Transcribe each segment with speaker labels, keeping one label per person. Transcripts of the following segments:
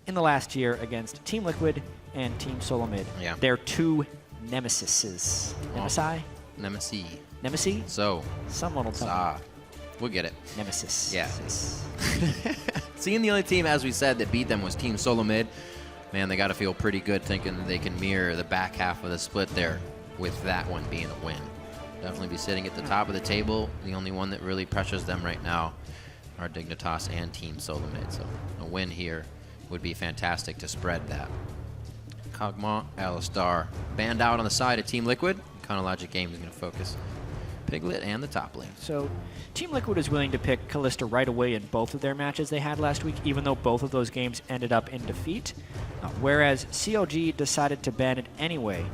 Speaker 1: in the last year against Team Liquid and Team Solo Mid.
Speaker 2: Yeah.
Speaker 1: They're two nemesises. Nemesi?
Speaker 2: Nemesis.
Speaker 1: Nemesis?
Speaker 2: So.
Speaker 1: Someone will tell me.
Speaker 2: We'll get it.
Speaker 1: Nemesis.
Speaker 2: Yeah. Seeing the only team, as we said, that beat them was Team Solo Mid. Man, they got to feel pretty good thinking that they can mirror the back half of the split there with that one being a win. Definitely be sitting at the top of the table. The only one that really pressures them right now are Dignitas and Team Solo Mid. So a win here would be fantastic to spread that. Kog'Maw, Alistar banned out on the side of Team Liquid. Chronologic Game is going to focus Piglet and the top lane.
Speaker 1: So Team Liquid is willing to pick Kalista right away in both of their matches they had last week, even though both of those games ended up in defeat. Whereas CLG decided to ban it anyway.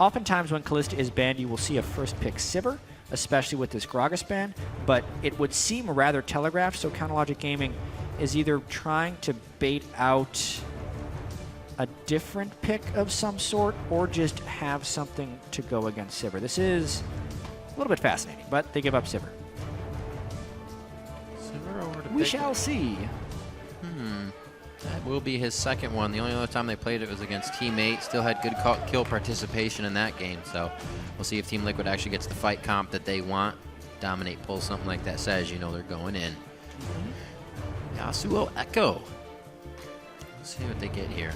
Speaker 1: Oftentimes when Kalista is banned, you will see a first pick Sivir, especially with this Gragas ban, but it would seem rather telegraphed, so Chronologic Gaming is either trying to bait out a different pick of some sort or just have something to go against Sivir. This is a little bit fascinating, but they give up Sivir.
Speaker 2: Sivir over to
Speaker 1: We
Speaker 2: Piglet.
Speaker 1: shall see.
Speaker 2: That will be his second one. The only other time they played it was against Team 8. Still had good kill participation in that game. So we'll see if Team Liquid actually gets the fight comp that they want. Dominate pulls something like that says, you know they're going in. Yasuo Ekko. Let's see what they get here.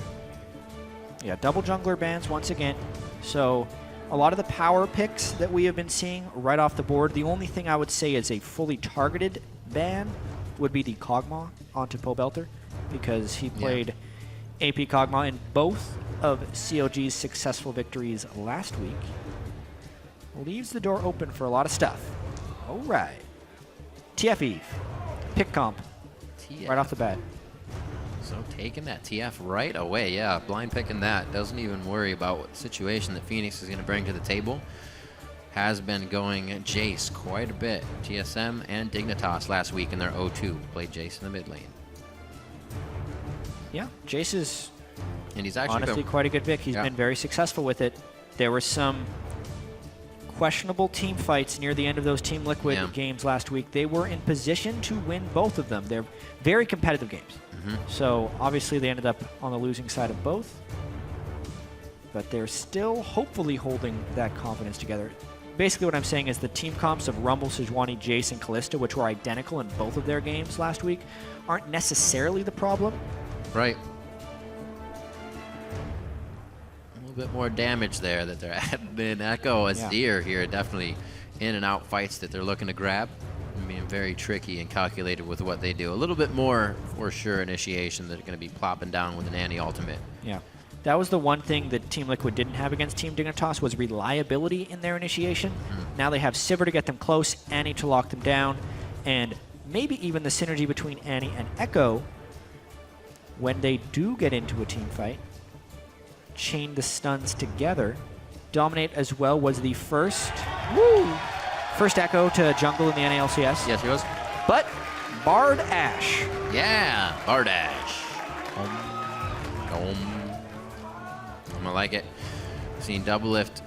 Speaker 1: Yeah, double jungler bans once again. So a lot of the power picks that we have been seeing right off the board, the only thing I would say is a fully targeted ban would be the Kog'Maw onto Pobleter, because he played AP Kog'Maw in both of CLG's successful victories last week. Leaves the door open for a lot of stuff. All right. TF Eve. Pick comp.
Speaker 2: TF.
Speaker 1: Right off the bat.
Speaker 2: So taking that TF right away. Yeah, blind picking that. Doesn't even worry about what situation that FeniX is going to bring to the table. Has been going Jace quite a bit. TSM and Dignitas last week in their 0-2. Played Jace in the mid lane.
Speaker 1: Yeah, Jace is
Speaker 2: And he's actually
Speaker 1: honestly quite a good pick. He's been very successful with it. There were some questionable team fights near the end of those Team Liquid games last week. They were in position to win both of them. They're very competitive games. So obviously they ended up on the losing side of both. But they're still hopefully holding that confidence together. Basically what I'm saying is the team comps of Rumble, Sejuani, Jace, and Kalista, which were identical in both of their games last week, aren't necessarily the problem.
Speaker 2: Right. A little bit more damage there that they're adding. Ekko, Azie here, definitely in and out fights that they're looking to grab. I mean, very tricky and calculated with what they do. A little bit more, for sure, initiation. They're going to be plopping down with an anti-ultimate.
Speaker 1: Yeah. That was the one thing that Team Liquid didn't have against Team Dignitas was reliability in their initiation. Now they have Sivir to get them close, Annie to lock them down, and maybe even the synergy between Annie and Ekko when they do get into a team fight. Chain the stuns together. Dominate as well was the first Ekko to jungle in the NALCS.
Speaker 2: Yes, he was.
Speaker 1: But Bard Ashe.
Speaker 2: Yeah, Bard Ashe. I like it. Seen Doublelift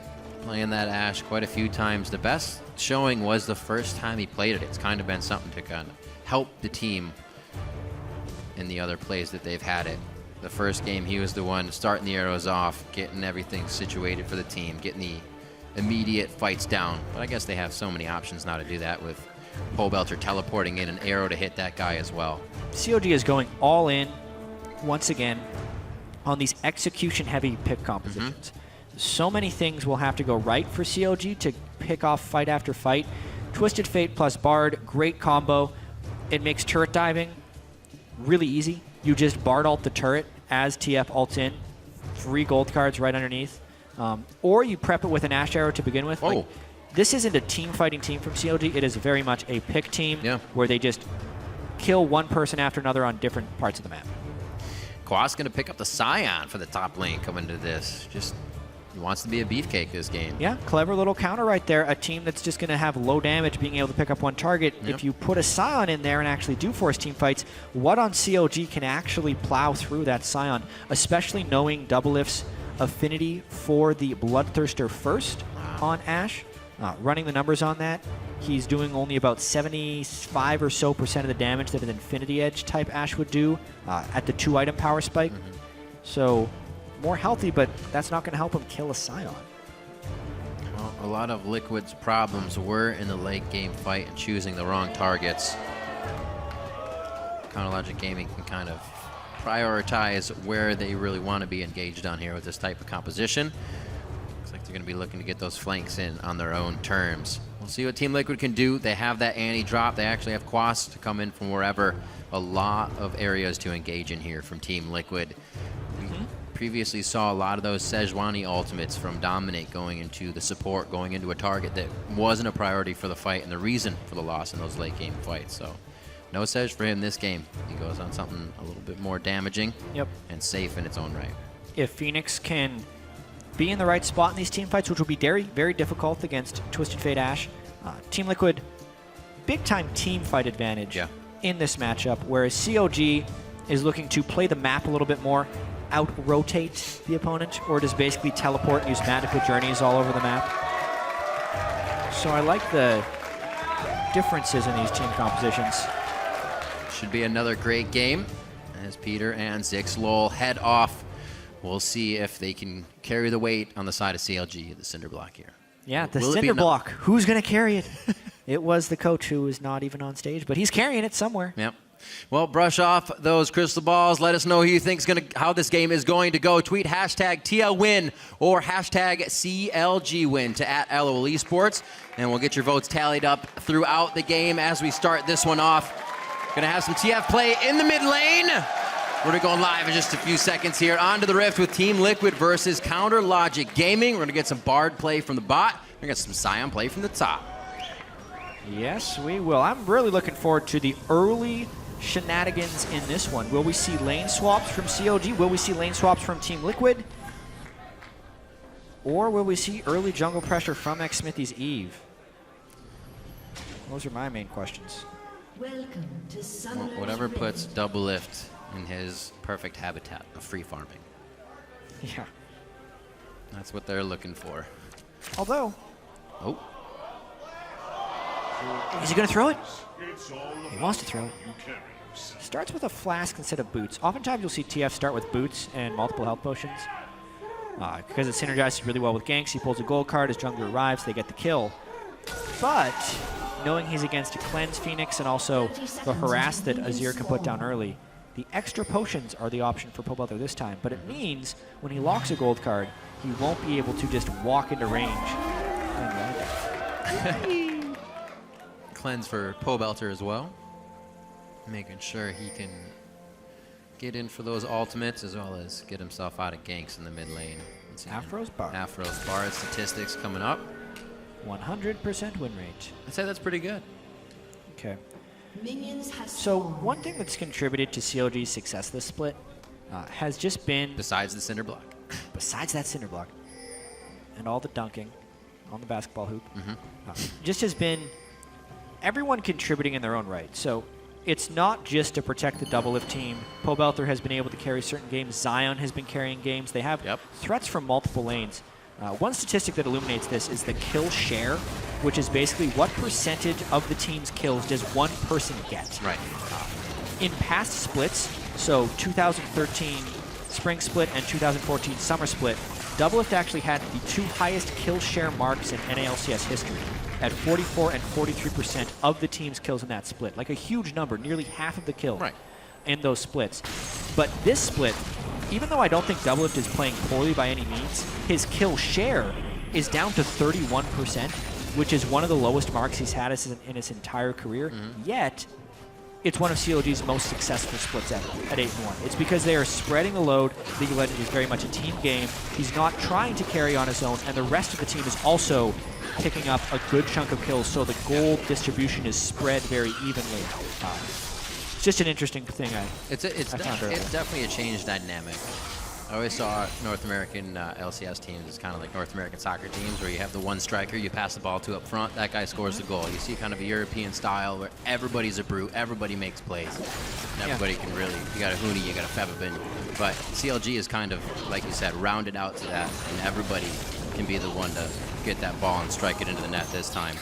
Speaker 2: playing that Ashe quite a few times. The best showing was the first time he played it. It's kind of been something to kind of help the team in the other plays that they've had it. The first game, he was the one starting the arrows off, getting everything situated for the team, getting the immediate fights down. But I guess they have so many options now to do that with Pobleter teleporting in an arrow to hit that guy as well.
Speaker 1: CLG is going all in once again on these execution-heavy pick compositions. So many things will have to go right for CLG to pick off fight after fight. Twisted Fate plus Bard, great combo. It makes turret diving really easy. You just Bard ult the turret as TF ults in. 3 gold cards right underneath. Or you prep it with an Ashe arrow to begin with. Like, this isn't a team fighting team from CLG. It is very much a pick team where they just kill one person after another on different parts of the map.
Speaker 2: Quas going to pick up the Sion for the top lane coming to this. Just he wants to be a beefcake this game. Yeah,
Speaker 1: clever little counter right there. A team that's just going to have low damage being able to pick up one target. If you put a Sion in there and actually do force team fights, what on CLG can actually plow through that Sion, especially knowing Doublelift's affinity for the Bloodthirster first on Ashe. Running the numbers on that, He's doing only about 75 or so % of the damage that an Infinity Edge type Ashe would do at the 2-item power spike. So more healthy, but that's not going to help him kill a Sion.
Speaker 2: Well, a lot of Liquid's problems were in the late game fight and choosing the wrong targets. Chronologic Gaming can kind of prioritize where they really want to be engaged on here with this type of composition. Looks like they're going to be looking to get those flanks in on their own terms. We'll see what Team Liquid can do. They have that anti-drop. They actually have Quas to come in from wherever. A lot of areas to engage in here from Team Liquid. We previously saw a lot of those Sejuani ultimates from Dominate going into the support, going into a target that wasn't a priority for the fight and the reason for the loss in those late game fights. So no Sej for him this game. He goes on something a little bit more damaging and safe in its own right.
Speaker 1: If FeniX can be in the right spot in these team fights, which will be very, very difficult against Twisted Fate Ashe, Team Liquid, big-time team fight advantage in this matchup, whereas CLG is looking to play the map a little bit more, out-rotate the opponent, or just basically teleport and use magical journeys all over the map. So I like the differences in these team compositions.
Speaker 2: Should be another great game as Peter and Zixlol head off. We'll see if they can carry the weight on the side of CLG, the cinder block here.
Speaker 1: Yeah, the cinder block. Who's going to carry it? It was the coach who was not even on stage, but he's carrying it somewhere.
Speaker 2: Yep. Well, brush off those crystal balls. Let us know who you think how this game is going to go. Tweet hashtag TLWin or hashtag CLGWin to @LOL Esports, and we'll get your votes tallied up throughout the game as we start this one off. Going to have some TF play in the mid lane. We're going to go live in just a few seconds here. On to the Rift with Team Liquid versus Counter Logic Gaming. We're going to get some Bard play from the bot. We're going to get some Sion play from the top.
Speaker 1: Yes, we will. I'm really looking forward to the early shenanigans in this one. Will we see lane swaps from CLG? Will we see lane swaps from Team Liquid? Or will we see early jungle pressure from Xmithie's Eve? Those are my main questions.
Speaker 3: Welcome to
Speaker 2: Well, whatever puts Doublelift in his perfect habitat of free farming.
Speaker 1: Yeah.
Speaker 2: That's what they're looking for.
Speaker 1: Although,
Speaker 2: oh,
Speaker 1: is he going to throw it? He wants to throw it. Starts with a flask instead of boots. Oftentimes you'll see TF start with boots and multiple health potions. Because it synergizes really well with ganks, he pulls a gold card, his jungler arrives, they get the kill. But knowing he's against a cleanse FeniX and also the harass that Azie can put down early, the extra potions are the option for Pobleter this time. But it means when he locks a gold card, he won't be able to just walk into range.
Speaker 2: cleanse for Pobleter as well. Making sure he can get in for those ultimates as well as get himself out of ganks in the mid lane.
Speaker 1: Aphro's Bard.
Speaker 2: Aphro's Bard statistics coming up.
Speaker 1: 100% win rate.
Speaker 2: I'd say that's pretty good.
Speaker 1: Okay. So one thing that's contributed to CLG's success this split has just been...
Speaker 2: Besides the cinder block.
Speaker 1: Besides that cinder block. And all the dunking on the basketball hoop. Just has been everyone contributing in their own right. So it's not just to protect the Doublelift team. Pobleter has been able to carry certain games. Sion has been carrying games. They have threats from multiple lanes. One statistic that illuminates this is the kill share, which is basically what percentage of the team's kills does one person get.
Speaker 2: Right.
Speaker 1: In past splits, so 2013 Spring Split and 2014 Summer Split, Doublelift actually had the two highest kill share marks in NALCS history at 44 and 43% of the team's kills in that split. Like a huge number, nearly half of the kills in those splits. But this split, even though I don't think Doublelift is playing poorly by any means, his kill share is down to 31%, which is one of the lowest marks he's had in his entire career. Yet, it's one of CLG's most successful splits ever at 8-1. It's because they are spreading the load. League of Legends is very much a team game. He's not trying to carry on his own, and the rest of the team is also picking up a good chunk of kills, so the gold distribution is spread very evenly. It's just an interesting thing
Speaker 2: It's definitely a change dynamic. I always saw North American LCS teams as kind of like North American soccer teams where you have the one striker you pass the ball to up front, that guy scores the goal. You see kind of a European style where everybody's a brute, everybody makes plays. And everybody can really, you got a Huni, you got a Febabin. But CLG is kind of, like you said, rounded out to that, and everybody can be the one to get that ball and strike it into the net this time.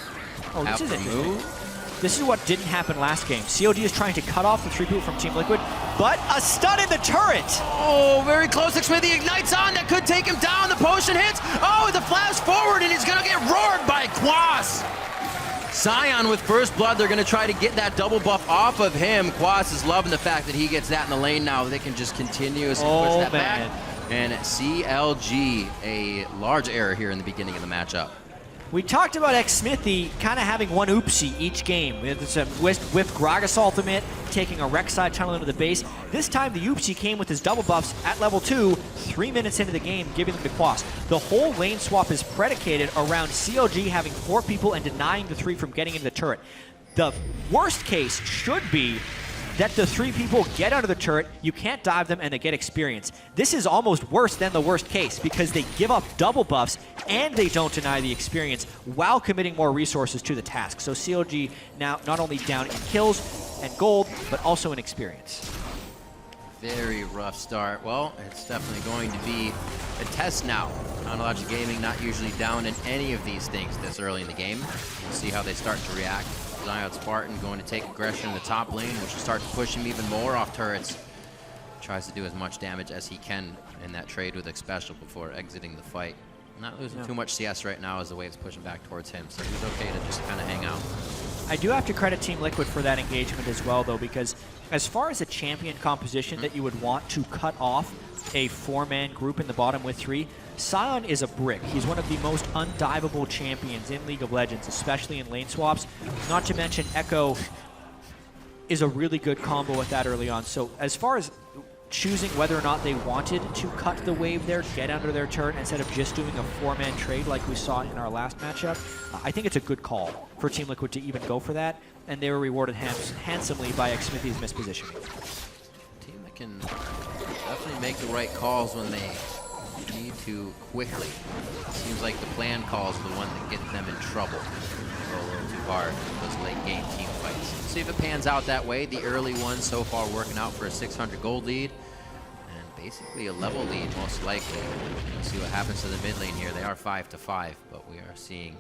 Speaker 1: Oh, this is interesting.
Speaker 2: Aphromoo.
Speaker 1: This is what didn't happen last game. CLG is trying to cut off the 3 people from Team Liquid, but a stun in the turret!
Speaker 2: Oh, very close. Xmithie ignites on. That could take him down. The potion hits. Oh, the flash forward, and he's going to get roared by Quas. Sion with first blood. They're going to try to get that double buff off of him. Quas is loving the fact that he gets that in the lane now. They can just continuously push that back. And CLG, a large error here in the beginning of the matchup.
Speaker 1: We talked about Xmithie kind of having one oopsie each game. It's a whiff Gragas ultimate, taking a Rek'Sai tunnel into the base. This time the oopsie came with his double buffs at level 2, 3 minutes into the game, giving them to Quas. The whole lane swap is predicated around CLG having 4 people and denying the 3 from getting into the turret. The worst case should be that the 3 people get under the turret, you can't dive them, and they get experience. This is almost worse than the worst case because they give up double buffs and they don't deny the experience while committing more resources to the task. So CLG now not only down in kills and gold, but also in experience.
Speaker 2: Very rough start. Well, it's definitely going to be a test now. Chronological Gaming not usually down in any of these things this early in the game. We'll see how they start to react. ZionSpartan going to take aggression in the top lane, which will start to push him even more off turrets. Tries to do as much damage as he can in that trade with Xpecial before exiting the fight. Not losing too much CS right now as the wave's pushing back towards him, so he's okay to just kind of hang out.
Speaker 1: I do have to credit Team Liquid for that engagement as well, though, because as far as a champion composition that you would want to cut off a 4-man group in the bottom with 3, Sion is a brick. He's one of the most undivable champions in League of Legends, especially in lane swaps. Not to mention Ekko is a really good combo with that early on. So as far as choosing whether or not they wanted to cut the wave there, get under their turret instead of just doing a 4-man trade like we saw in our last matchup, I think it's a good call for Team Liquid to even go for that, and they were rewarded handsomely by Xmithie's mispositioning.
Speaker 2: Team that can definitely make the right calls when they need to quickly. Seems like the planned call is the one that gets them in trouble. Go a little too hard in those late game team fights. See if it pans out that way. The early one so far working out for a 600 gold lead. And basically a level lead most likely. We'll see what happens to the mid lane here. They are 5-5, but we are seeing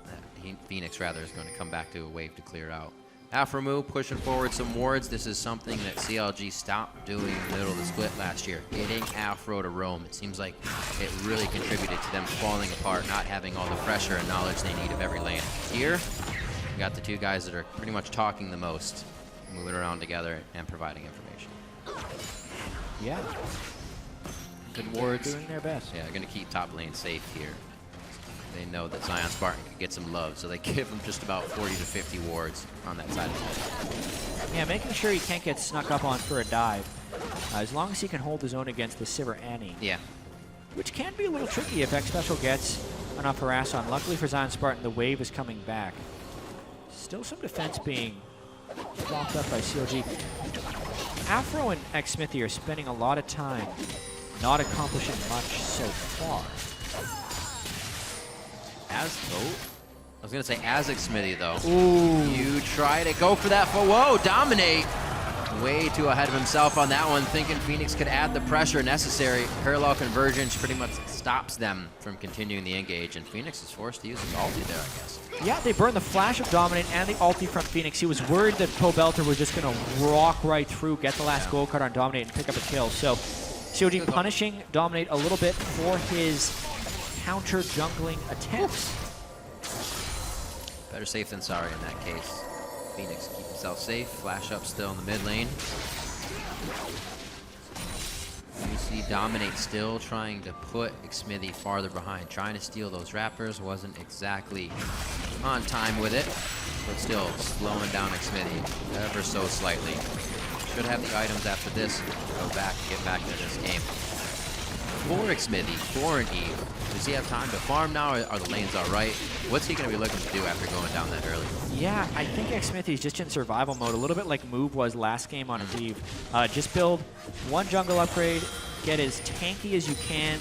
Speaker 2: that FeniX rather is going to come back to a wave to clear out. Aphromoo pushing forward some wards. This is something that CLG stopped doing in the middle of the split last year, getting Aphro to roam. It seems like it really contributed to them falling apart, not having all the pressure and knowledge they need of every lane. Here, we got the 2 guys that are pretty much talking the most, moving around together and providing information.
Speaker 1: Yeah.
Speaker 2: Good wards.
Speaker 1: Doing their best.
Speaker 2: Yeah, they're going to keep top lane safe here. They know that ZionSpartan can get some love, so they give him just about 40 to 50 wards on that side of the map.
Speaker 1: Yeah, making sure he can't get snuck up on for a dive. As long as he can hold his own against the Sivir Annie.
Speaker 2: Yeah.
Speaker 1: Which can be a little tricky if Xpecial gets enough harass on. Luckily for ZionSpartan, the wave is coming back. Still some defense being locked up by CLG. Aphro and Xmithie are spending a lot of time not accomplishing much so far.
Speaker 2: I was going to say as Xmithie, though.
Speaker 1: Ooh.
Speaker 2: You try to go for that. Whoa, dominate. Way too ahead of himself on that one, thinking FeniX could add the pressure necessary. Parallel convergence pretty much stops them from continuing the engage, and FeniX is forced to use his ulti there, I guess.
Speaker 1: Yeah, they burned the flash of Dominate and the ulti from FeniX. He was worried that Pobleter was just going to rock right through, get the last gold card on Dominate, and pick up a kill. So CLG punishing Dominate a little bit for his counter jungling attempts.
Speaker 2: Better safe than sorry in that case. FeniX keep himself safe. Flash up still in the mid lane. You see Dominate still trying to put Xmithie farther behind, trying to steal those wrappers. Wasn't exactly on time with it, but still slowing down Xmithie ever so slightly. Should have the items after this. Go back, get back into this game. For Xmithie, for an Eve, does he have time to farm now, or are the lanes all right? What's he going to be looking to do after going down that early?
Speaker 1: Yeah, I think Xmithie's just in survival mode, a little bit like Move was last game on his Eve. Just build one jungle upgrade, get as tanky as you can,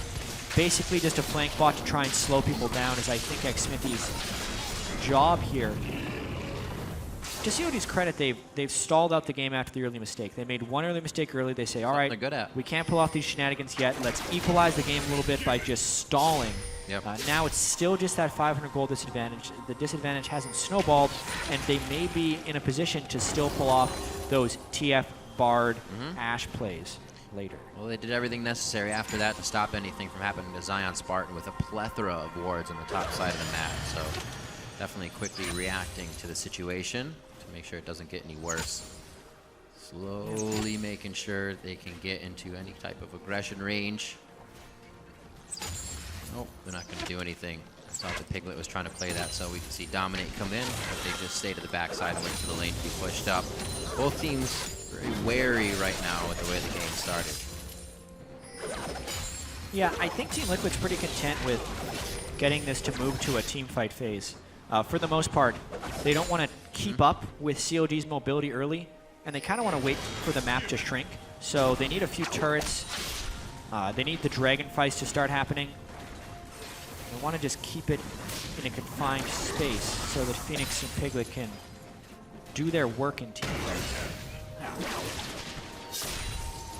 Speaker 1: basically just a flank bot to try and slow people down is I think Xmithie's job here. To COD's credit, they've stalled out the game after the early mistake. They made one early mistake early. They say, all right,
Speaker 2: they're good at.
Speaker 1: We can't pull off these shenanigans yet. Let's equalize the game a little bit by just stalling
Speaker 2: Yep.
Speaker 1: Now it's still just that 500 gold disadvantage. The disadvantage hasn't snowballed, and they may be in a position to still pull off those TF Bard Ashe plays later.
Speaker 2: Well, they did everything necessary after that to stop anything from happening to ZionSpartan with a plethora of wards on the top side of the map. So definitely quickly reacting to the situation to make sure it doesn't get any worse. Slowly making sure they can get into any type of aggression range. Nope, they're not going to do anything. I thought the Piglet was trying to play that so we could see Dominate come in, but they just stay to the backside and wait for the lane to be pushed up. Both teams very wary right now with the way the game started.
Speaker 1: Yeah, I think Team Liquid's pretty content with getting this to move to a team fight phase. For the most part, they don't want to keep up with CLG's mobility early, and they kind of want to wait for the map to shrink. So they need a few turrets. They need the dragon fights to start happening. They want to just keep it in a confined space so that FeniX and Piglet can do their work in team fights.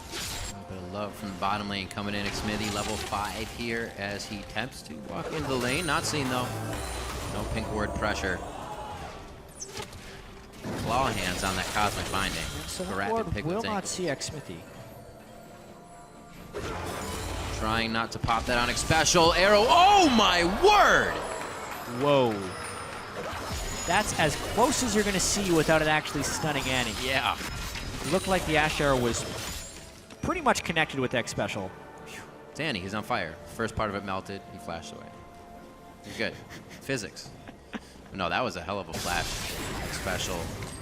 Speaker 2: A little bit of love from the bottom lane coming in. Xmithie level 5 here as he attempts to walk into the lane. Not seen though. No pink ward pressure. Claw hands on that cosmic binding.
Speaker 1: So
Speaker 2: Grab
Speaker 1: the ward
Speaker 2: Piglet's
Speaker 1: will
Speaker 2: ankle.
Speaker 1: not see Xmithie.
Speaker 2: Trying not to pop that on Xpecial. Arrow. Oh my word!
Speaker 1: Whoa. That's as close as you're going to see without it actually stunning Annie.
Speaker 2: Yeah.
Speaker 1: Looked like the Ashe arrow was pretty much connected with Xpecial.
Speaker 2: It's Annie. He's on fire. First part of it melted. He flashed away. You're good. Physics. No, that was a hell of a flash. Xpecial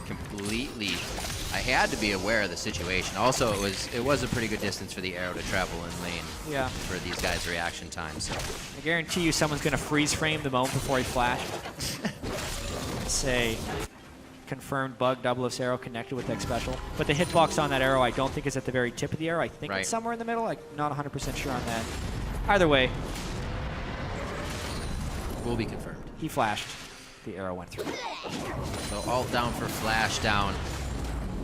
Speaker 2: completely. I had to be aware of the situation. Also, it was a pretty good distance for the arrow to travel in lane.
Speaker 1: Yeah.
Speaker 2: For these guys' reaction time. So
Speaker 1: I guarantee you someone's going to freeze frame the moment before he flashed. Say, confirmed bug Doublelift's arrow connected with Xpecial. But the hitbox on that arrow I don't think is at the very tip of the arrow. I think it's somewhere in the middle. I'm not 100% sure on that. Either way.
Speaker 2: Will be confirmed.
Speaker 1: He flashed. The arrow went through.
Speaker 2: So ult down for flash down.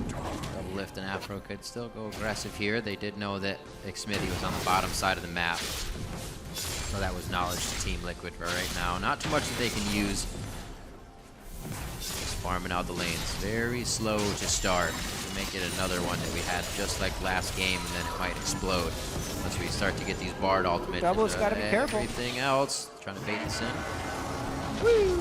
Speaker 2: Doublelift and Aphromoo could still go aggressive here. They did know that Xmithie was on the bottom side of the map. So that was knowledge to Team Liquid for right now. Not too much that they can use. Just farming out the lanes. Very slow to start. To make it another one that we had just like last game, and then it might explode once we start to get these Bard ultimates.
Speaker 1: Doublelift's got to be careful.
Speaker 2: Everything else. Trying to bait this in.
Speaker 1: Woo!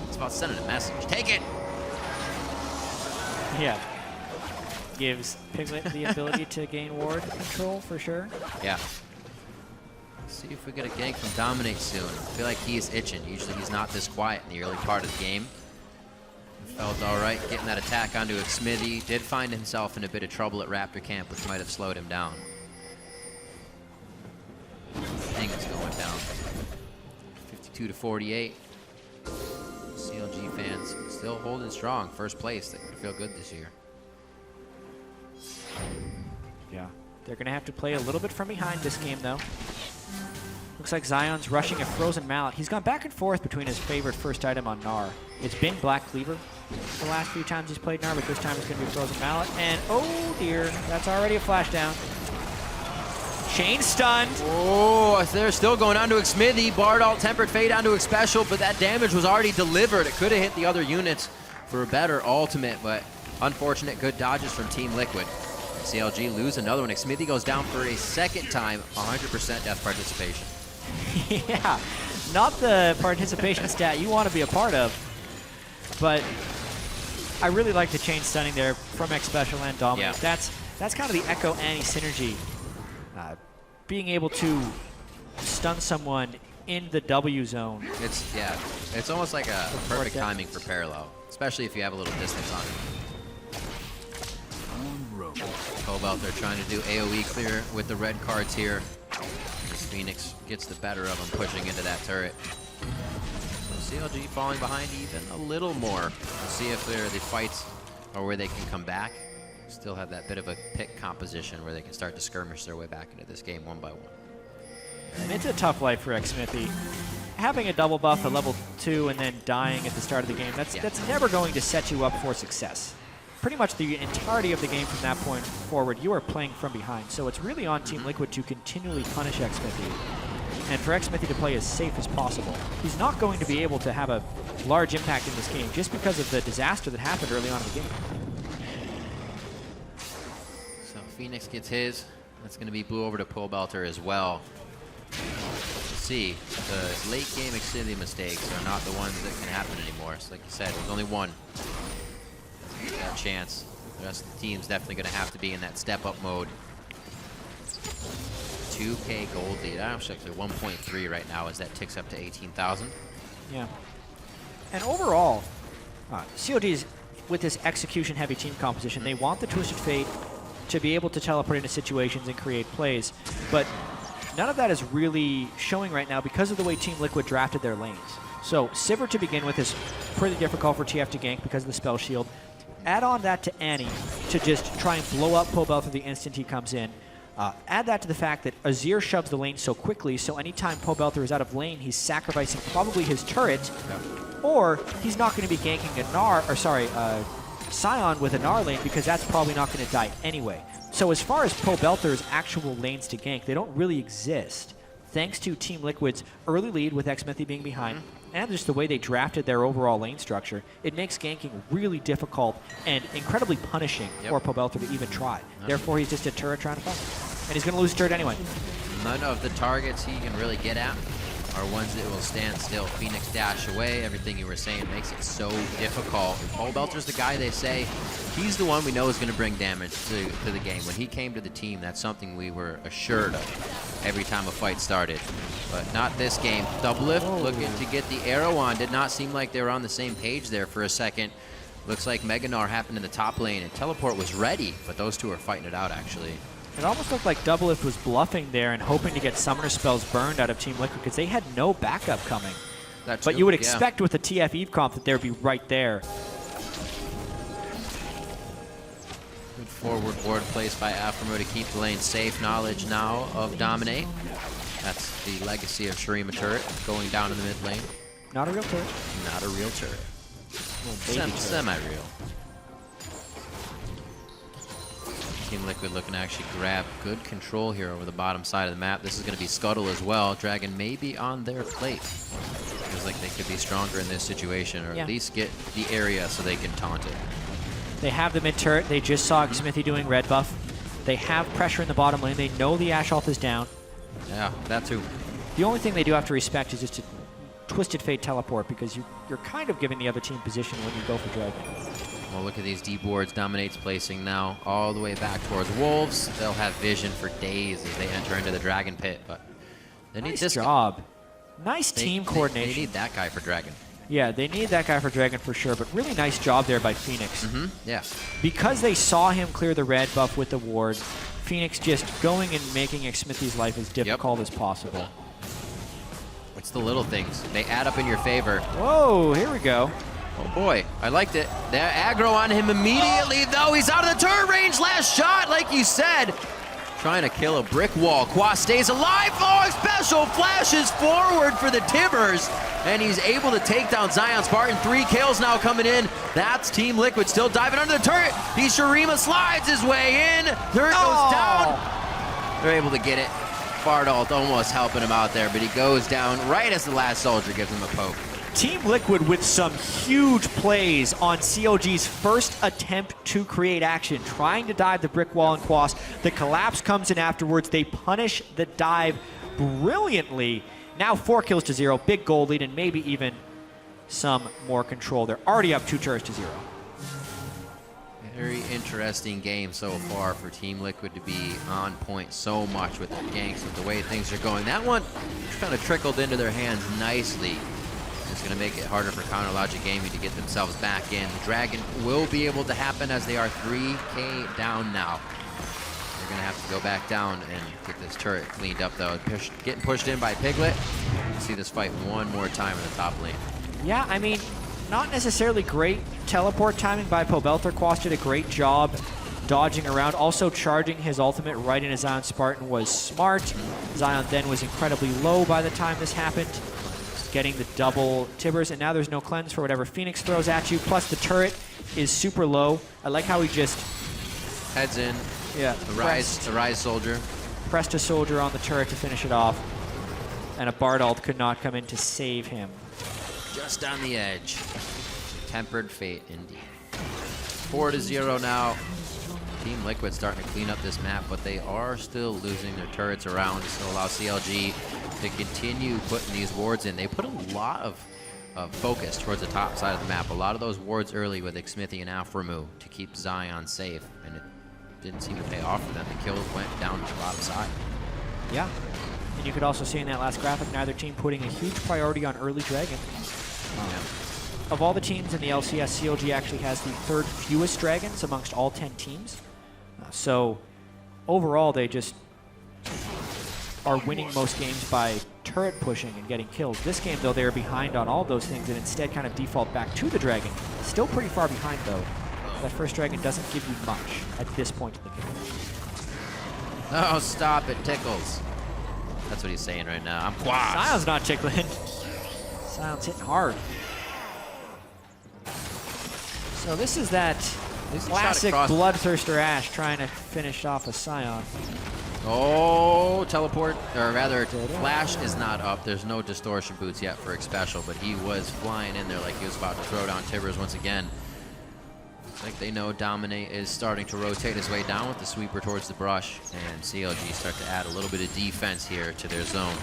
Speaker 2: It's about sending a message. Take it!
Speaker 1: Yeah. Gives Piglet the ability to gain ward control for sure.
Speaker 2: Yeah. Let's see if we get a gank from Dominate soon. I feel like he's itching. Usually he's not this quiet in the early part of the game. Felt all right getting that attack onto Xmithie. Did find himself in a bit of trouble at Raptor Camp, which might have slowed him down. Thing is going down. 52 to 48. CLG fans still holding strong. First place. They feel good this year.
Speaker 1: Yeah. They're going to have to play a little bit from behind this game, though. Looks like Zion's rushing a Frozen Mallet. He's gone back and forth between his favorite first item on Gnar. It's been Black Cleaver the last few times he's played Gnar, but this time it's going to be Frozen Mallet. And, oh dear, that's already a flash down. Chain stunned.
Speaker 2: Oh, they're still going on to Xmithie. Bard ult tempered fade onto Xpecial, but that damage was already delivered. It could have hit the other units for a better ultimate, but unfortunate good dodges from Team Liquid. CLG lose another one. Xmithie goes down for a second time, 100% death participation.
Speaker 1: Yeah, not the participation stat you want to be a part of, but I really like the chain stunning there from Xpecial and Dominate.
Speaker 2: Yeah.
Speaker 1: That's kind of the Ekko Annie synergy. Being able to stun someone in the W zone.
Speaker 2: It's almost like a perfect timing for parallel, especially if you have a little distance on it. Pobleter trying to do AoE clear with the red cards here. As FeniX gets the better of him, pushing into that turret. So CLG falling behind even a little more. We'll see if the fights are where they can come back. Still have that bit of a pick composition where they can start to skirmish their way back into this game one by one.
Speaker 1: And it's a tough life for Xmithie. Having a double buff at level 2 and then dying at the start of the game, that's never going to set you up for success. pretty much the entirety of the game from that point forward, you are playing from behind. So it's really on Team Liquid to continually punish Xmithie, and for Xmithie to play as safe as possible. He's not going to be able to have a large impact in this game just because of the disaster that happened early on in the game.
Speaker 2: So FeniX gets his. That's going to be blue over to Pobleter as well. See, the late game Xmithie mistakes are not the ones that can happen anymore. So like you said, there's only one chance. The rest of the team's definitely going to have to be in that step-up mode. 2K gold lead. Actually, 1.3 right now as that ticks up to 18,000.
Speaker 1: Yeah. And overall, CLG's with this execution-heavy team composition, they want the Twisted Fate to be able to teleport into situations and create plays, but none of that is really showing right now because of the way Team Liquid drafted their lanes. So Sivir to begin with is pretty difficult for TF to gank because of the spell shield. Add on that to Annie to just try and blow up Pobleter the instant he comes in. Add that to the fact that Azie shoves the lane so quickly, so anytime Pobleter is out of lane, he's sacrificing probably his turret, or he's not going to be ganking a Gnar, or sorry, Sion with a Gnar lane because that's probably not going to die anyway. So as far as Pobelter's actual lanes to gank, they don't really exist, thanks to Team Liquid's early lead with Xmithie being behind, and just the way they drafted their overall lane structure. It makes ganking really difficult and incredibly punishing for Pobleter to even try. Therefore, he's just a turret trying to fight. And he's going to lose turret anyway.
Speaker 2: None of the targets he can really get at are ones that will stand still. FeniX dash away. Everything you were saying makes it so difficult. Pobelter's the guy they say, he's the one we know is going to bring damage to the game. When he came to the team, that's something we were assured of every time a fight started. But not this game. Doublelift looking to get the arrow on. Did not seem like they were on the same page there for a second. Looks like Gnar happened in the top lane and teleport was ready, but those two are fighting it out actually.
Speaker 1: It almost looked like Doublelift was bluffing there and hoping to get summoner spells burned out of Team Liquid because they had no backup coming. But you would expect with the TF Eve comp that they would be right there.
Speaker 2: Good forward ward placed by Aphromoo to keep the lane safe. Knowledge now of Dominate. That's the legacy of Shurima turret going down in the mid lane.
Speaker 1: Not a real turret.
Speaker 2: Not a real turret. Semi-real. Team Liquid looking to actually grab good control here over the bottom side of the map. This is going to be Scuttle as well. Dragon may be on their plate. Feels like they could be stronger in this situation, or at least get the area so they can taunt it.
Speaker 1: They have the mid turret. They just saw Xmithie doing red buff. They have pressure in the bottom lane. They know the Ashe ult is down.
Speaker 2: Yeah, that too.
Speaker 1: The only thing they do have to respect is just to Twisted Fate teleport because you're kind of giving the other team position when you go for Dragon.
Speaker 2: Well, look at these D boards. Dominate's placing now all the way back towards Wolves. They'll have vision for days as they enter into the Dragon Pit, but they need this
Speaker 1: job. Nice team coordination.
Speaker 2: They need that guy for Dragon.
Speaker 1: Yeah, they need that guy for Dragon for sure, but really nice job there by FeniX.
Speaker 2: Yeah.
Speaker 1: Because they saw him clear the red buff with the ward, FeniX just going and making Xmithie's life as difficult as possible.
Speaker 2: It's the little things. They add up in your favor.
Speaker 1: Whoa, here we go.
Speaker 2: Oh boy, I liked it. They're aggro on him immediately, though. He's out of the turret range. Last shot, like you said. Trying to kill a brick wall. Quas stays alive. Oh, Xpecial flashes forward for the Tibbers. And he's able to take down ZionSpartan. 3 kills now coming in. That's Team Liquid still diving under the turret. Shurima slides his way in. Turret goes down. They're able to get it. Fardalt almost helping him out there, but he goes down right as the last soldier gives him a poke.
Speaker 1: Team Liquid with some huge plays on CLG's first attempt to create action, trying to dive the brick wall and Quas. The collapse comes in afterwards. They punish the dive brilliantly. Now 4 kills to 0, big gold lead, and maybe even some more control. They're already up 2 turrets to 0.
Speaker 2: Very interesting game so far for Team Liquid to be on point so much with their ganks, with the way things are going. That one kind of trickled into their hands nicely. It's going to make it harder for Counter Logic Gaming to get themselves back in. The Dragon will be able to happen as they are 3K down now. They're going to have to go back down and get this turret cleaned up, though. Getting pushed in by Piglet. We'll see this fight one more time in the top lane.
Speaker 1: Yeah, I mean, not necessarily great teleport timing by Pobleter. Quas did a great job dodging around. Also charging his ultimate right into ZionSpartan was smart. Zion then was incredibly low by the time this happened, getting the double Tibbers, and now there's no cleanse for whatever FeniX throws at you, plus the turret is super low. I like how he just
Speaker 2: Heads in.
Speaker 1: yeah
Speaker 2: The rise soldier.
Speaker 1: pressed a soldier on the turret to finish it off, and a Bard ult could not come in to save him.
Speaker 2: Just on the edge. Tempered fate, indeed. 4-0 now. Team Liquid starting to clean up this map, but they are still losing their turrets around to still allow CLG to continue putting these wards in. They put a lot of focus towards the top side of the map. A lot of those wards early with Xmithie and Aphromoo to keep Sion safe, and it didn't seem to pay off for them. The kills went down to the bottom side.
Speaker 1: Yeah. And you could also see in that last graphic, neither team putting a huge priority on early Dragon. Of all the teams in the LCS, CLG actually has the 3rd fewest Dragons amongst all 10 teams. So overall, they just are winning most games by turret pushing and getting kills. This game, though, they are behind on all those things and instead kind of default back to the Dragon. Still pretty far behind, though. That first Dragon doesn't give you much at this point in the game.
Speaker 2: Oh, stop it, tickles. That's what he's saying right now. I'm Quas.
Speaker 1: Sion's not tickling. Sion's hitting hard. So this is that classic Bloodthirster Ashe trying to finish off a Sion.
Speaker 2: Oh, teleport, or rather, Flash is not up. There's no distortion boots yet for Xpecial, but he was flying in there like he was about to throw down Tibbers once again. Looks like they know Dominate is starting to rotate his way down with the sweeper towards the brush, and CLG start to add a little bit of defense here to their zone.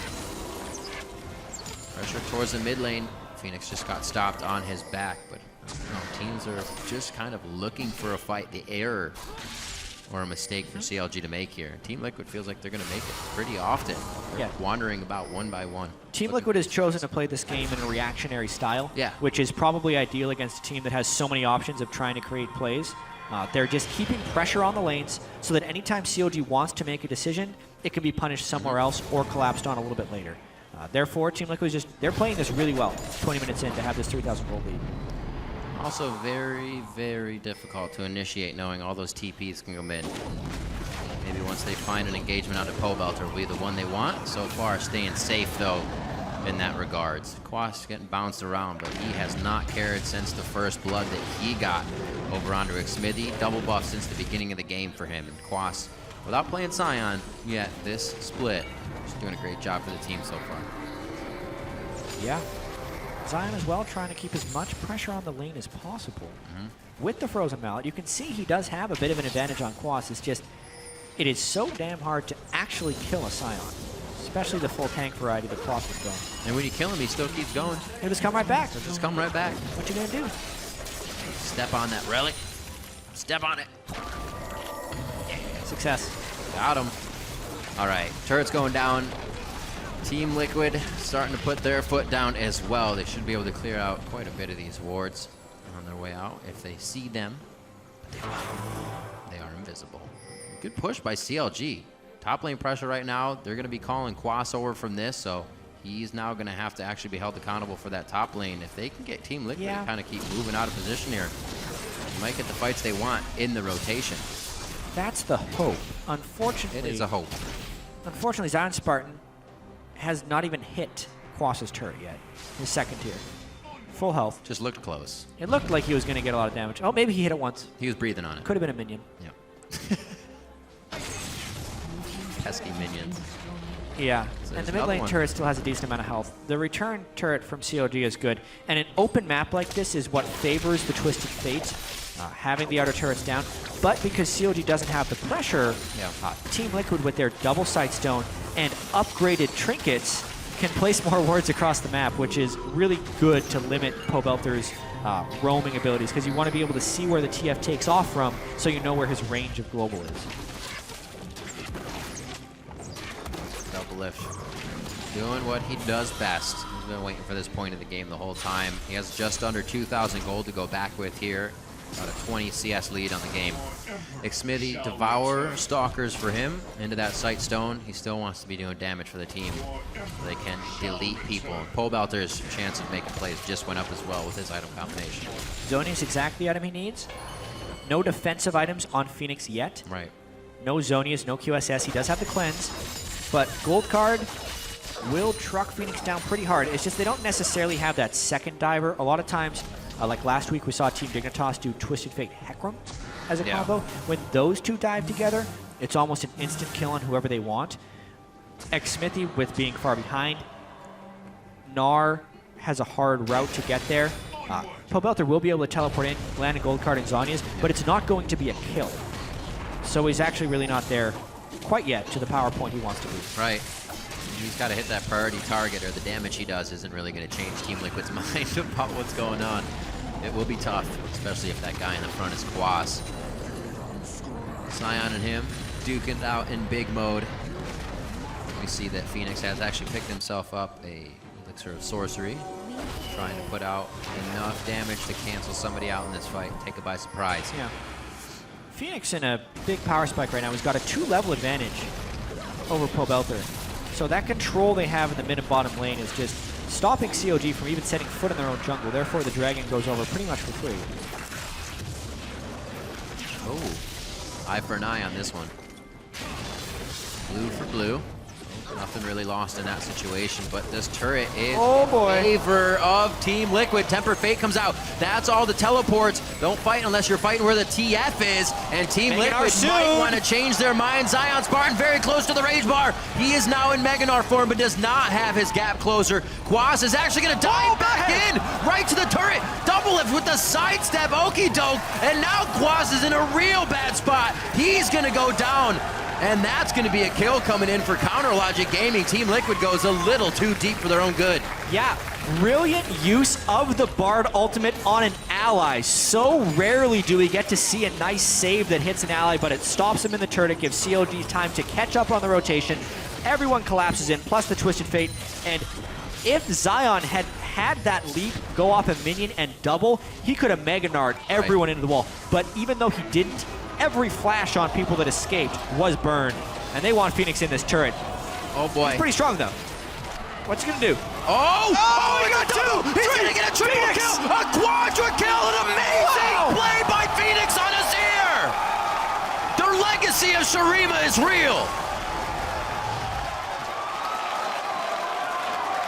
Speaker 2: Pressure towards the mid lane. FeniX just got stopped on his back, but teams are just kind of looking for a fight. The error or a mistake for CLG to make here. Team Liquid feels like they're going to make it pretty often. They're wandering about one by one.
Speaker 1: Team Liquid has chosen to play this game in a reactionary style,
Speaker 2: yeah,
Speaker 1: which is probably ideal against a team that has so many options of trying to create plays. They're just keeping pressure on the lanes so that anytime CLG wants to make a decision, it can be punished somewhere else or collapsed on a little bit later. Therefore, Team Liquid is they're playing this really well 20 minutes in to have this 3,000 gold lead.
Speaker 2: Also very, very difficult to initiate knowing all those TPs can come in. Maybe once they find an engagement out of Pobleter will be the one they want. So far, staying safe, though, in that regards. Quas getting bounced around, but he has not cared since the first blood that he got over onto Xmithie. Double buff since the beginning of the game for him. And Quas, without playing Sion yet, this split is doing a great job for the team so far.
Speaker 1: Yeah. Sion as well, trying to keep as much pressure on the lane as possible. With the Frozen Mallet, you can see he does have a bit of an advantage on Quas. It's just, it is so damn hard to actually kill a Sion, especially the full tank variety that Quas was going.
Speaker 2: And when you kill him, he still keeps going.
Speaker 1: He'll just come right back.
Speaker 2: He'll just come right back.
Speaker 1: What you gonna do?
Speaker 2: Step on that relic. Step on it.
Speaker 1: Success.
Speaker 2: Got him. All right, turret's going down. Team Liquid starting to put their foot down as well. They should be able to clear out quite a bit of these wards on their way out. If they see them, they are invisible. Good push by CLG. Top lane pressure right now. They're going to be calling Quas over from this, so he's now going to have to actually be held accountable for that top lane. If they can get Team Liquid to kind of keep moving out of position here, they might get the fights they want in the rotation.
Speaker 1: That's the hope. Unfortunately,
Speaker 2: it is a hope.
Speaker 1: Unfortunately, ZionSpartan has not even hit Quas's turret yet. His second tier. Full health.
Speaker 2: Just looked close.
Speaker 1: It looked like he was going to get a lot of damage. Oh, maybe he hit it once.
Speaker 2: He was breathing on it.
Speaker 1: Could have been a minion.
Speaker 2: Yeah. Pesky minions.
Speaker 1: Yeah, so and the mid lane turret still has a decent amount of health. The return turret from CLG is good. And an open map like this is what favors the Twisted Fate, having the outer turrets down. But because CLG doesn't have the pressure, Team Liquid with their double sight stone and upgraded trinkets can place more wards across the map, which is really good to limit Pobelter's roaming abilities, because you want to be able to see where the TF takes off from so you know where his range of global is.
Speaker 2: Doublelift doing what he does best. He's been waiting for this point of the game the whole time. He has just under 2,000 gold to go back with here. About a 20 CS lead on the game. Xmithie devour stalkers for him into that sight stone. He still wants to be doing damage for the team so they can delete people. Pobelter's chance of making plays just went up as well with his item combination.
Speaker 1: Zhonya's exactly the item he needs. No defensive items on FeniX yet.
Speaker 2: Right.
Speaker 1: No Zhonya's, no QSS. He does have the cleanse, but Gold Card will truck FeniX down pretty hard. It's just they don't necessarily have that second diver. A lot of times Like last week, we saw Team Dignitas do Twisted Fate Hecarim as a
Speaker 2: Yeah.
Speaker 1: combo. When those two dive together, it's almost an instant kill on whoever they want. Xmithie with being far behind. Gnar has a hard route to get there. Pobleter will be able to teleport in, land a gold card in Zhonya's, but it's not going to be a kill. So he's actually really not there quite yet to the power point he wants to be.
Speaker 2: Right. He's got to hit that priority target, or the damage he does isn't really going to change Team Liquid's mind about what's going on. It will be tough, especially if that guy in the front is Quas. Sion and him duking it out in big mode. We see that FeniX has actually picked himself up a elixir of sorcery, trying to put out enough damage to cancel somebody out in this fight, take it by surprise.
Speaker 1: Yeah. FeniX in a big power spike right now. He's got a 2-level advantage over Pobleter. So that control they have in the mid and bottom lane is just stopping CLG from even setting foot in their own jungle. Therefore, the dragon goes over pretty much for free.
Speaker 2: Oh, eye for an eye on this one. Blue for blue. Nothing really lost in that situation, but this turret is
Speaker 1: Oh boy.
Speaker 2: in favor of Team Liquid. Tempered Fate comes out. That's all the teleports. Don't fight unless you're fighting where the TF is, and Team Liquid might want to change their mind. ZionSpartan very close to the rage bar. He is now in Mega Gnar form, but does not have his gap closer. Quas is actually going to dive back in, right to the turret. Doublelift with the sidestep, okie doke, and now Quas is in a real bad spot. He's going to go down. And that's going to be a kill coming in for Counter Logic Gaming. Team Liquid goes a little too deep for their own good.
Speaker 1: Yeah, brilliant use of the Bard ultimate on an ally. So rarely do we get to see a nice save that hits an ally, but it stops him in the turret, gives CLG time to catch up on the rotation. Everyone collapses in, plus the Twisted Fate. And if Sion had had that leap go off a minion and double, he could have Mega Gnar'd everyone into the wall. But even though he didn't, every flash on people that escaped was burned, and they want FeniX in this turret.
Speaker 2: Oh boy.
Speaker 1: He's pretty strong though. What's he gonna do?
Speaker 2: Oh!
Speaker 1: Oh, he got two!
Speaker 2: He's gonna get a triple
Speaker 1: FeniX!
Speaker 2: kill! A quadra kill! An amazing play by FeniX on Azie! The legacy of Shurima is real!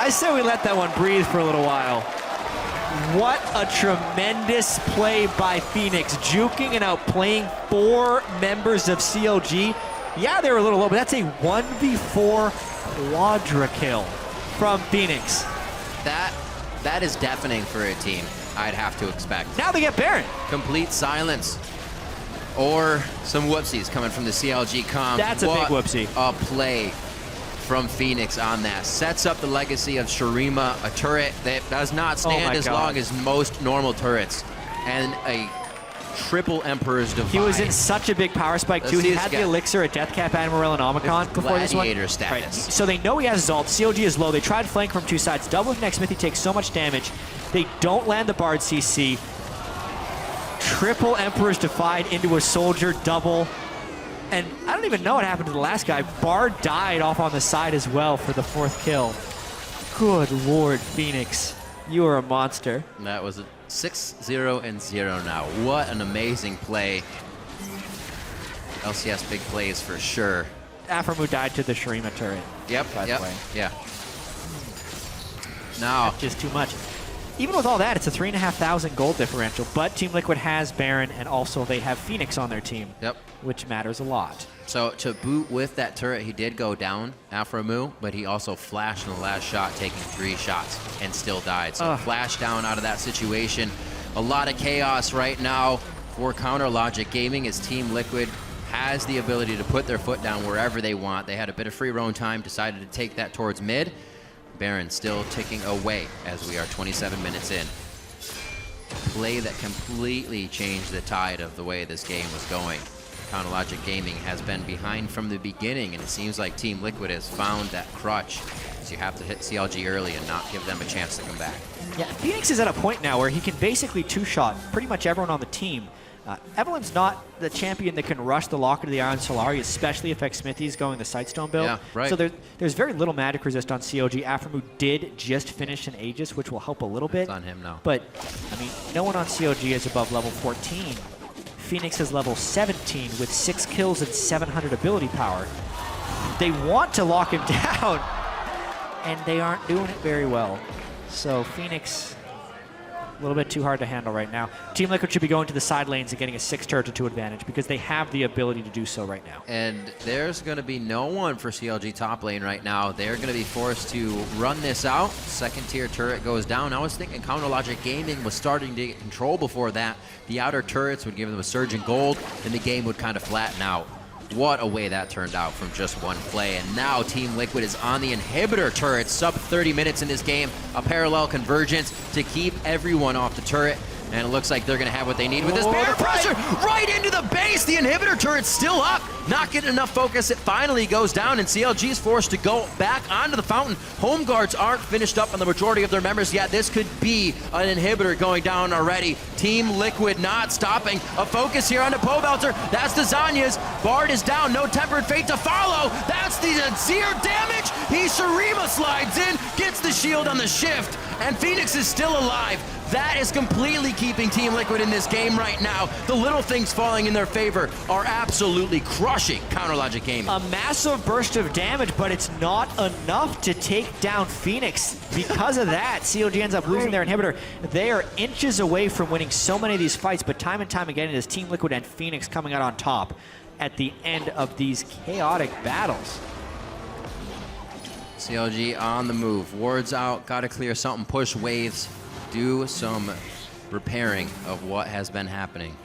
Speaker 1: I say we let that one breathe for a little while. What a tremendous play by FeniX, juking and outplaying 4 members of CLG. Yeah, they were a little low, but that's a 1v4 quadra kill from FeniX.
Speaker 2: That is deafening for a team, I'd have to expect.
Speaker 1: Now they get Baron.
Speaker 2: Complete silence. Or some whoopsies coming from the CLG comp.
Speaker 1: That's a big whoopsie.
Speaker 2: A play from FeniX on that. Sets up the legacy of Shurima, a turret that does not stand as long as most normal turrets. And a triple Emperor's Divide.
Speaker 1: He was in such a big power spike too. He had the elixir at Deathcap, Admiral, and Omicron before this one.
Speaker 2: Gladiator status.
Speaker 1: Right. So they know he has Zalt. CLG is low. They tried flank from 2 sides. Doublelift and Xmithie take so much damage. They don't land the Bard CC. Triple Emperor's Divide into a soldier double. And I don't even know what happened to the last guy. Bard died off on the side as well for the 4th kill. Good Lord, FeniX. You are a monster.
Speaker 2: That was a 6-0-0 now. What an amazing play. LCS big plays for sure.
Speaker 1: Aphromoo died to the Shurima turret.
Speaker 2: Yep,
Speaker 1: by the way.
Speaker 2: Yeah. Now,
Speaker 1: That's just too much. Even with all that, it's a 3,500 gold differential, but Team Liquid has Baron, and also they have FeniX on their team, which matters a lot.
Speaker 2: So to boot with that turret, he did go down, Aphromoo, but he also flashed in the last shot, taking 3 shots, and still died. So flash down out of that situation. A lot of chaos right now for Counter Logic Gaming as Team Liquid has the ability to put their foot down wherever they want. They had a bit of free roam time, decided to take that towards mid. Baron still ticking away as we are 27 minutes in. Play that completely changed the tide of the way this game was going. Counter Logic Gaming has been behind from the beginning, and it seems like Team Liquid has found that crutch. So you have to hit CLG early and not give them a chance to come back.
Speaker 1: Yeah, FeniX is at a point now where he can basically 2-shot pretty much everyone on the team. Evelyn's not the champion that can rush the Locket of the Iron Solari, especially if Xmithie is going the Sightstone build.
Speaker 2: Yeah, right.
Speaker 1: So there's very little magic resist on CLG. Aphromoo did just finish an Aegis, which will help a little bit.
Speaker 2: It's on him now.
Speaker 1: But, I mean, no one on CLG is above level 14. FeniX is level 17 with 6 kills and 700 ability power. They want to lock him down, and they aren't doing it very well. So FeniX A little bit too hard to handle right now. Team Liquid should be going to the side lanes and getting a 6 turret to 2 advantage because they have the ability to do so right now.
Speaker 2: And there's going to be no one for CLG top lane right now. They're going to be forced to run this out. Second tier turret goes down. I was thinking Counterlogic Gaming was starting to get control before that. The outer turrets would give them a surge in gold, and the game would kind of flatten out. What a way that turned out from just one play. And now Team Liquid is on the inhibitor turret. Sub 30 minutes in this game. A parallel convergence to keep everyone off the turret. And it looks like they're going to have what they need with this barrier pressure right into the base. The inhibitor turret's still up. Not getting enough focus. It finally goes down, and CLG is forced to go back onto the fountain. Home guards aren't finished up on the majority of their members yet. This could be an inhibitor going down already. Team Liquid not stopping. A focus here on the Pobleter. That's the Zanya's. Bard is down. No Tempered Fate to follow. That's the Azie damage. He Shurima slides in, gets the shield on the shift, and FeniX is still alive. That is completely keeping Team Liquid in this game right now. The little things falling in their favor are absolutely crushing Counterlogic Gaming.
Speaker 1: A massive burst of damage, but it's not enough to take down FeniX. Because of that, CLG ends up losing their inhibitor. They are inches away from winning so many of these fights, but time and time again, it is Team Liquid and FeniX coming out on top at the end of these chaotic battles.
Speaker 2: CLG on the move. Wards out, gotta clear something, push waves, do some repairing of what has been happening.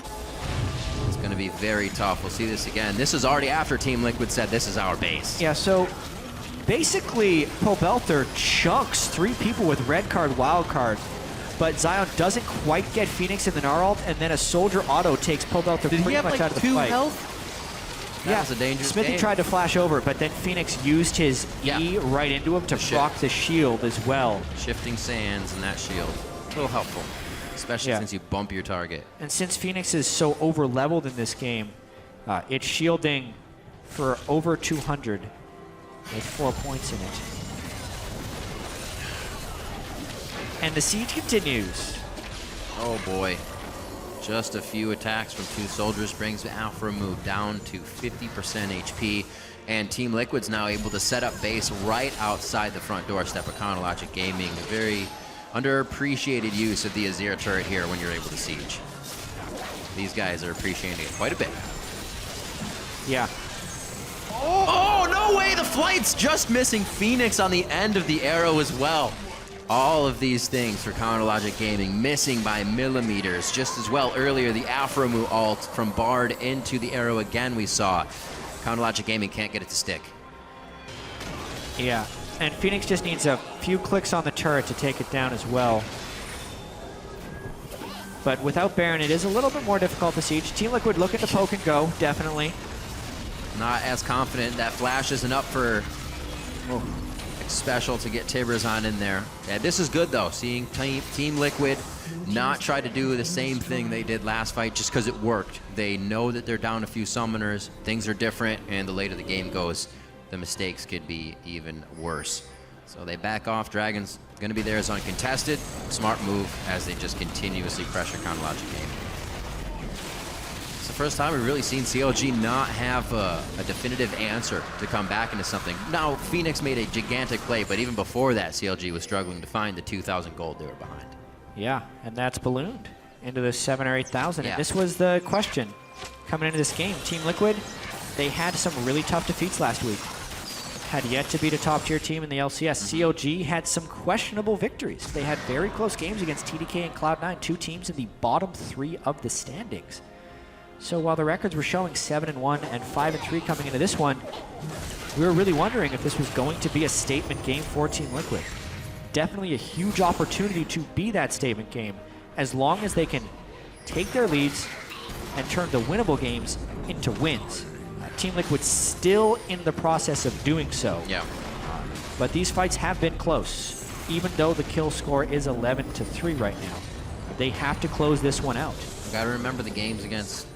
Speaker 2: It's going to be very tough. We'll see this again. This is already after Team Liquid said this is our base.
Speaker 1: Yeah, so basically Pobleter chunks 3 people with red card, wild card, but Zion doesn't quite get FeniX in the Gnar ult, and then a soldier auto takes Pobleter pretty much
Speaker 2: like
Speaker 1: out of the
Speaker 2: 2
Speaker 1: fight.
Speaker 2: Health? That was a dangerous
Speaker 1: Xmithie
Speaker 2: game.
Speaker 1: tried to flash over, but then FeniX used his E right into him to proc the shield as well.
Speaker 2: Shifting sands and that shield. A little helpful, especially since you bump your target.
Speaker 1: And since FeniX is so over-leveled in this game, it's shielding for over 200 with 4 points in it. And the siege continues.
Speaker 2: Oh boy. Just a few attacks from 2 soldiers brings Aphromoo down to 50% HP. And Team Liquid's now able to set up base right outside the front doorstep of Counterlogic Gaming. A very underappreciated use of the Azie turret here when you're able to siege. These guys are appreciating it quite a bit.
Speaker 1: Yeah.
Speaker 2: Oh, no way! The flight's just missing FeniX on the end of the arrow as well. All of these things for Counterlogic Gaming missing by millimeters. Just as well earlier, the Aphromoo ult from Bard into the arrow again we saw. Counterlogic Gaming can't get it to stick.
Speaker 1: Yeah. And FeniX just needs a few clicks on the turret to take it down as well. But without Baron, it is a little bit more difficult to siege. Team Liquid looking to poke and go, definitely.
Speaker 2: Not as confident. That flash isn't up for Xpecial to get Tibbers on in there. Yeah, this is good, though. Seeing Team Liquid not try to do the same thing they did last fight just because it worked. They know that they're down a few summoners. Things are different, and the later the game goes, the mistakes could be even worse. So they back off. Dragon's going to be there as uncontested. Smart move as they just continuously pressure Counterlogic Gaming. It's the first time we've really seen CLG not have a definitive answer to come back into something. Now, FeniX made a gigantic play, but even before that, CLG was struggling to find the 2,000 gold they were behind.
Speaker 1: Yeah, and that's ballooned into the 7,000 or 8,000.
Speaker 2: Yeah.
Speaker 1: And this was the question coming into this game. Team Liquid, they had some really tough defeats last week. Had yet to beat a top-tier team in the LCS. CLG had some questionable victories. They had very close games against TDK and Cloud9, 2 teams in the bottom 3 of the standings. So while the records were showing 7-1 and 5-3 coming into this one, we were really wondering if this was going to be a statement game for Team Liquid. Definitely a huge opportunity to be that statement game, as long as they can take their leads and turn the winnable games into wins. Team Liquid still in the process of doing so.
Speaker 2: Yeah.
Speaker 1: But these fights have been close, even though the kill score is 11-3 right now. They have to close this one out.
Speaker 2: You gotta remember the games against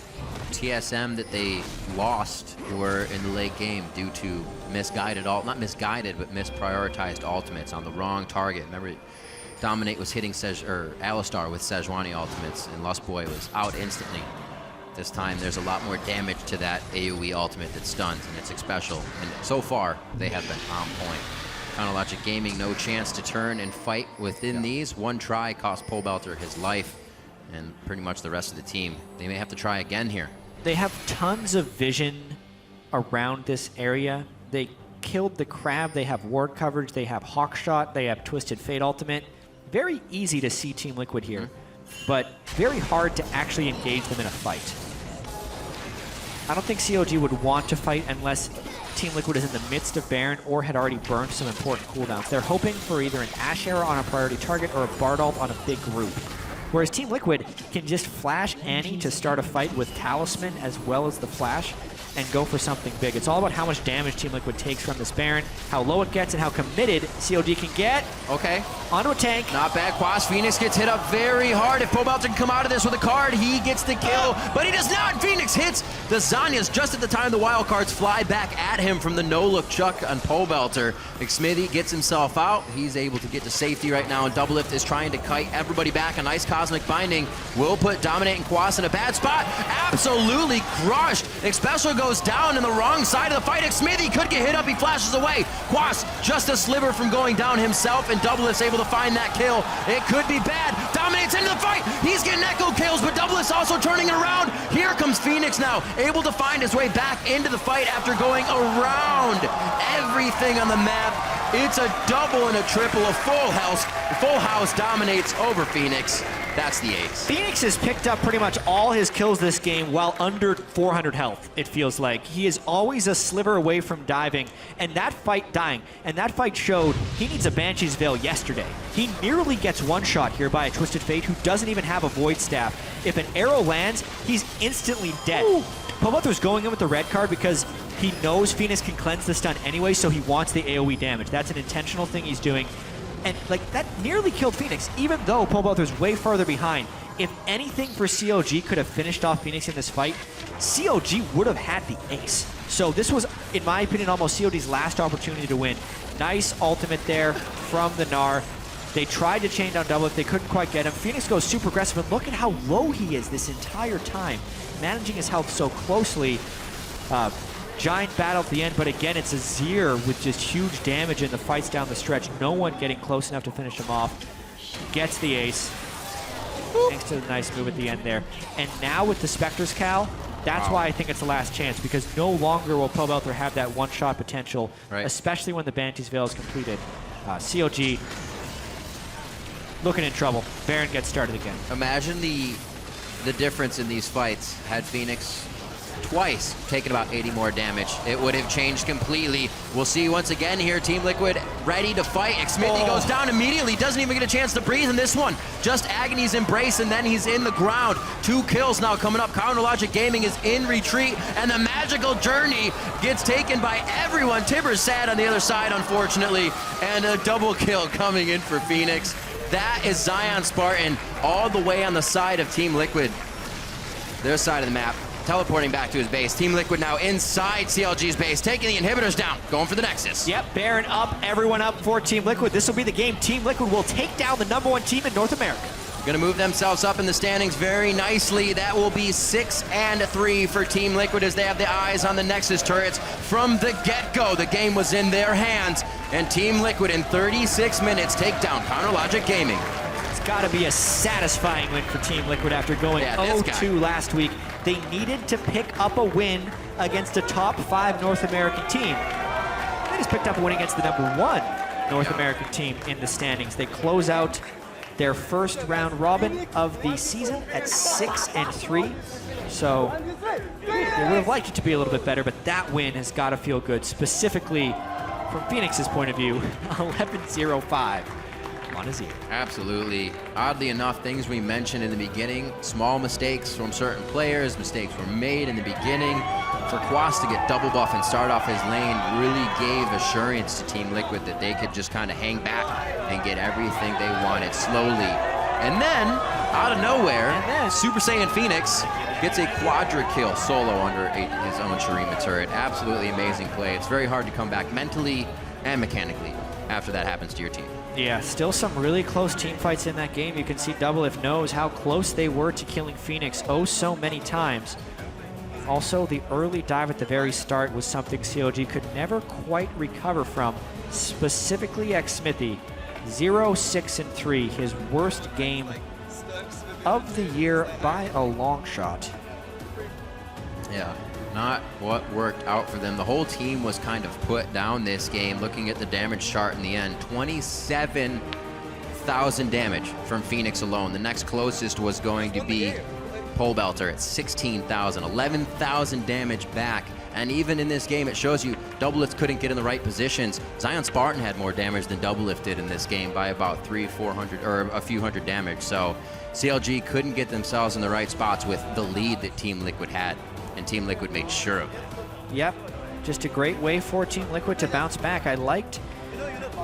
Speaker 2: TSM that they lost were in the late game due to misguided, not misguided, but misprioritized ultimates on the wrong target. Remember, Dominate was hitting Alistar with Sejuani ultimates, and Lustboy was out instantly. This time, there's a lot more damage to that AoE ultimate that stuns, and it's Xpecial. And so far, they have been on point. Logic Gaming, no chance to turn and fight within these. One try cost Pobleter his life, and pretty much the rest of the team. They may have to try again here.
Speaker 1: They have tons of vision around this area. They killed the crab. They have ward coverage. They have Hawkshot. They have Twisted Fate ultimate. Very easy to see Team Liquid here, but very hard to actually engage them in a fight. I don't think CLG would want to fight unless Team Liquid is in the midst of Baron or had already burned some important cooldowns. They're hoping for either an Ashe arrow on a priority target or a Bard ult on a big group. Whereas Team Liquid can just flash Annie to start a fight with Talisman as well as the flash and go for something big. It's all about how much damage Team Liquid takes from this Baron, how low it gets, and how committed CLG can get.
Speaker 2: Okay.
Speaker 1: Onto a tank.
Speaker 2: Not bad. Quas. FeniX gets hit up very hard. If Pobleter can come out of this with a card, he gets the kill, but he does not. FeniX hits the Zanyas just at the time the wild cards fly back at him from the no-look chuck on Pobleter. Xmithie gets himself out. He's able to get to safety right now, and Doublelift is trying to kite everybody back. A nice Cosmic Binding will put Dominate and Quas in a bad spot. Absolutely crushed. Xpecial goes down in the wrong side of the fight. Xmithie could get hit up. He flashes away. Quas just a sliver from going down himself, and Doublelift's able to find that kill. It could be bad. Dominates into the fight. He's getting Ekko kills, but Doublelift's also turning it around. Here comes FeniX now, able to find his way back into the fight after going around everything on the map. It's a double and a triple. A full house dominates over FeniX. That's the ace.
Speaker 1: FeniX has picked up pretty much all his kills this game while under 400 health, it feels like. He is always a sliver away from dying, and that fight showed he needs a Banshee's Veil yesterday. He nearly gets one shot here by a Twisted Fate who doesn't even have a Void Staff. If an arrow lands, he's instantly dead. Pobleter's going in with the red card because he knows FeniX can cleanse the stun anyway, so he wants the AoE damage. That's an intentional thing he's doing. And like that nearly killed FeniX, even though Pobleter's way farther behind. If anything for CLG could have finished off FeniX in this fight, CLG would have had the ace. So this was, in my opinion, almost CLG's last opportunity to win. Nice ultimate there from the Gnar. They tried to chain down Doublelift, they couldn't quite get him. FeniX goes super aggressive, and look at how low he is this entire time, managing his health so closely. Giant battle at the end, but again, it's Azie with just huge damage in the fights down the stretch. No one getting close enough to finish him off. Gets the ace. Thanks to the nice move at the end there. And now with the Spectre's Cal, that's why I think it's the last chance, because no longer will Pobleter have that one-shot potential, especially when the Banshee's Veil is completed. CLG looking in trouble. Baron gets started again.
Speaker 2: Imagine the difference in these fights had FeniX twice taken about 80 more damage. It would have changed completely. We'll see once again here, Team Liquid ready to fight. Xmithie goes down immediately, doesn't even get a chance to breathe in this one. Just Agony's Embrace, and then he's in the ground. 2 kills now coming up. Logic Gaming is in retreat, and the magical journey gets taken by everyone. Tibber's sad on the other side, unfortunately, and a double kill coming in for FeniX. That is ZionSpartan all the way on the side of Team Liquid. Their side of the map. Teleporting back to his base. Team Liquid now inside CLG's base, taking the inhibitors down, going for the Nexus.
Speaker 1: Yep, Baron up, everyone up for Team Liquid. This will be the game. Team Liquid will take down the #1 team in North America.
Speaker 2: Going to move themselves up in the standings very nicely. That will be 6-3 for Team Liquid as they have the eyes on the Nexus turrets from the get-go. The game was in their hands, and Team Liquid in 36 minutes take down Logic Gaming.
Speaker 1: It's got to be a satisfying win for Team Liquid after going 0-2 last week. They needed to pick up a win against a top 5 North American team. They just picked up a win against the #1 North American team in the standings. They close out their first round robin of the season at 6-3. So they would have liked it to be a little bit better, but that win has got to feel good, specifically from FeniX's point of view. 11-0-5 on Azie.
Speaker 2: Absolutely. Oddly enough, things we mentioned in the beginning, small mistakes from certain players, mistakes were made in the beginning. For Quas to get double buff and start off his lane really gave assurance to Team Liquid that they could just kind of hang back and get everything they wanted slowly. And then, out of nowhere, Super Saiyan FeniX gets a quadra kill solo under his own Shurima turret. Absolutely amazing play. It's very hard to come back mentally and mechanically after that happens to your team.
Speaker 1: Yeah, still some really close team fights in that game. You can see Doublelift knows how close they were to killing FeniX oh so many times. Also, the early dive at the very start was something CLG could never quite recover from, specifically Xmithie. 0-6-3, his worst game of the year by a long shot.
Speaker 2: Yeah, not what worked out for them. The whole team was kind of put down this game. Looking at the damage chart in the end, 27,000 damage from FeniX alone. The next closest was going to be Pobleter at 16,000, 11,000 damage back. And even in this game, it shows you Doublelift couldn't get in the right positions. ZionSpartan had more damage than Doublelift did in this game by about 300-400 or a few hundred damage. So CLG couldn't get themselves in the right spots with the lead that Team Liquid had, and Team Liquid made sure of it.
Speaker 1: Yep, just a great way for Team Liquid to bounce back. I liked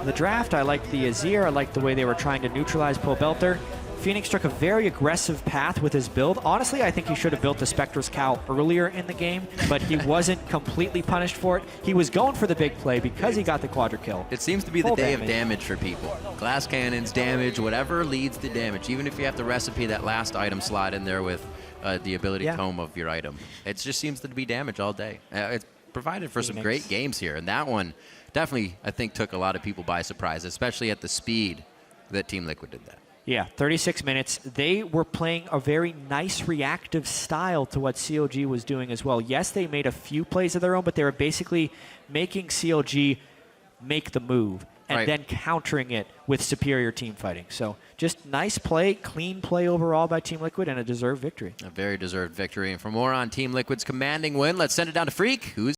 Speaker 1: the draft, I liked the Azie, I liked the way they were trying to neutralize Pobleter. FeniX took a very aggressive path with his build. Honestly, I think he should have built the Spectre's Cowl earlier in the game, but he wasn't completely punished for it. He was going for the big play because he got the quadra kill.
Speaker 2: It seems to be the day of damage for people. Glass cannons, damage, whatever leads to damage. Even if you have to recipe that last item slot in there with the ability tome of your item. It just seems to be damage all day. It's provided for some great games here, and that one definitely, I think, took a lot of people by surprise, especially at the speed that Team Liquid did that.
Speaker 1: Yeah, 36 minutes. They were playing a very nice reactive style to what CLG was doing as well. Yes, they made a few plays of their own, but they were basically making CLG make the move and then countering it with superior team fighting. So just nice play, clean play overall by Team Liquid, and a deserved victory.
Speaker 2: A very deserved victory. And for more on Team Liquid's commanding win, let's send it down to Freak, who's